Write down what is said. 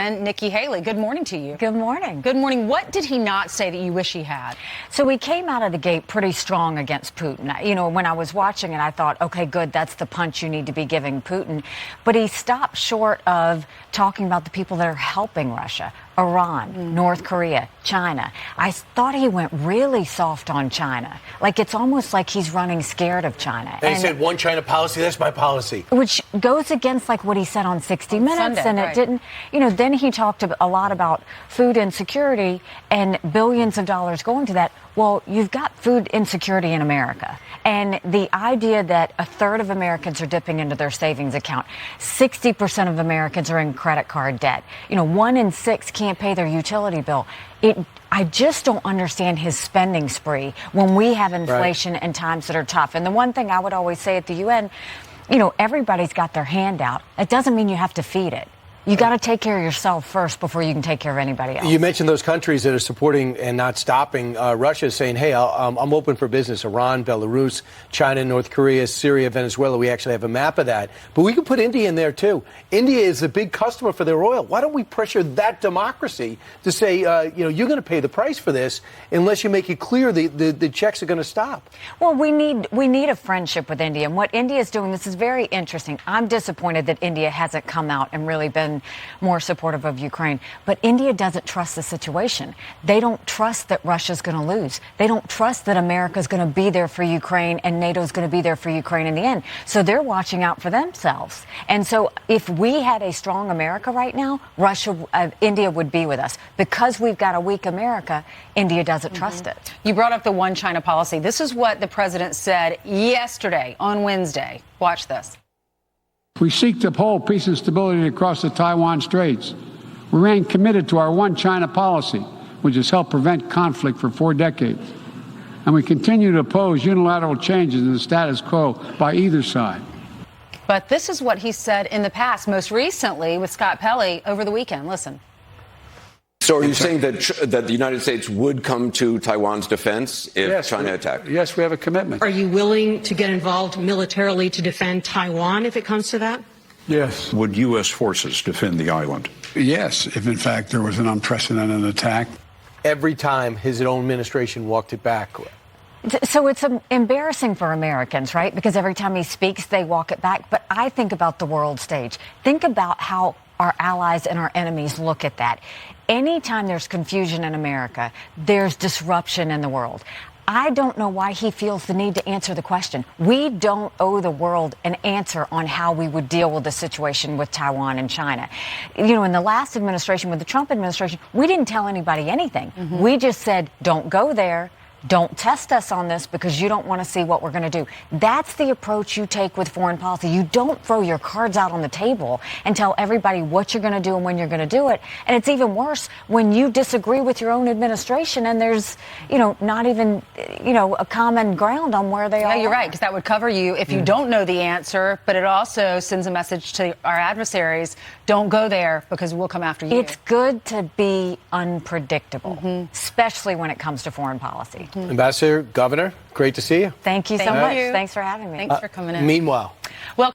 and Nikki Haley. Good morning to you. Good morning. Good morning. What did he not say that you wish he had? So he came out of the gate pretty strong against Putin. You know, when I was watching it, I thought, okay, good, that's the punch you need to be giving Putin. But he stopped short of talking about the people that are helping Russia. Iran, North Korea, China. I thought he went really soft on China. Like, it's almost like he's running scared of China. And he said, one China policy, that's my policy. Which goes against, like, what he said on 60 Minutes. Sunday, and right. It didn't, you know, then he talked a lot about food insecurity and billions of dollars going to that. Well, you've got food insecurity in America. And the idea that a third of Americans are dipping into their savings account, 60% of Americans are in credit card debt. You know, 1 in 6 can't pay their utility bill. I just don't understand his spending spree when we have inflation and times that are tough. And the one thing I would always say at the UN, you know, everybody's got their hand out. It doesn't mean you have to feed it. You got to take care of yourself first before you can take care of anybody else. You mentioned those countries that are supporting and not stopping. Russia saying, hey, I'm open for business. Iran, Belarus, China, North Korea, Syria, Venezuela. We actually have a map of that. But we can put India in there, too. India is a big customer for their oil. Why don't we pressure that democracy to say, you know, you're going to pay the price for this unless you make it clear the checks are going to stop? Well, we need a friendship with India. And what India is doing, this is very interesting. I'm disappointed that India hasn't come out and really been more supportive of Ukraine. But India doesn't trust the situation. They don't trust that Russia's going to lose. They don't trust that America's going to be there for Ukraine and NATO's going to be there for Ukraine in the end. So they're watching out for themselves. And so if we had a strong America right now, India would be with us. Because we've got a weak America, India doesn't trust it. You brought up the one China policy. This is what the president said yesterday on Wednesday. Watch this. We seek to uphold peace and stability across the Taiwan Straits. We remain committed to our one China policy, which has helped prevent conflict for 4 decades. And we continue to oppose unilateral changes in the status quo by either side. But this is what he said in the past, most recently with Scott Pelley over the weekend. Listen. So are you saying that the United States would come to Taiwan's defense if China attacked? Yes, we have a commitment. Are you willing to get involved militarily to defend Taiwan if it comes to that? Yes. Would U.S. forces defend the island? Yes, if in fact there was an unprecedented attack. Every time his own administration walked it back. So it's embarrassing for Americans, right? Because every time he speaks, they walk it back. But I think about the world stage. Think about how our allies and our enemies look at that. Anytime there's confusion in America, there's disruption in the world. I don't know why he feels the need to answer the question. We don't owe the world an answer on how we would deal with the situation with Taiwan and China. You know, in the last administration, with the Trump administration, we didn't tell anybody anything. We just said, don't go there. Don't test us on this because you don't want to see what we're going to do. That's the approach you take with foreign policy. You don't throw your cards out on the table and tell everybody what you're going to do and when you're going to do it. And it's even worse when you disagree with your own administration and there's, you know, not even, you know, a common ground on where they are. Yeah, you're right, because that would cover you if you don't know the answer. But it also sends a message to our adversaries, don't go there because we'll come after you. It's good to be unpredictable, especially when it comes to foreign policy. Ambassador, Governor, great to see you. Thank you so much. Thanks for having me. Thanks for coming in. Meanwhile. Well.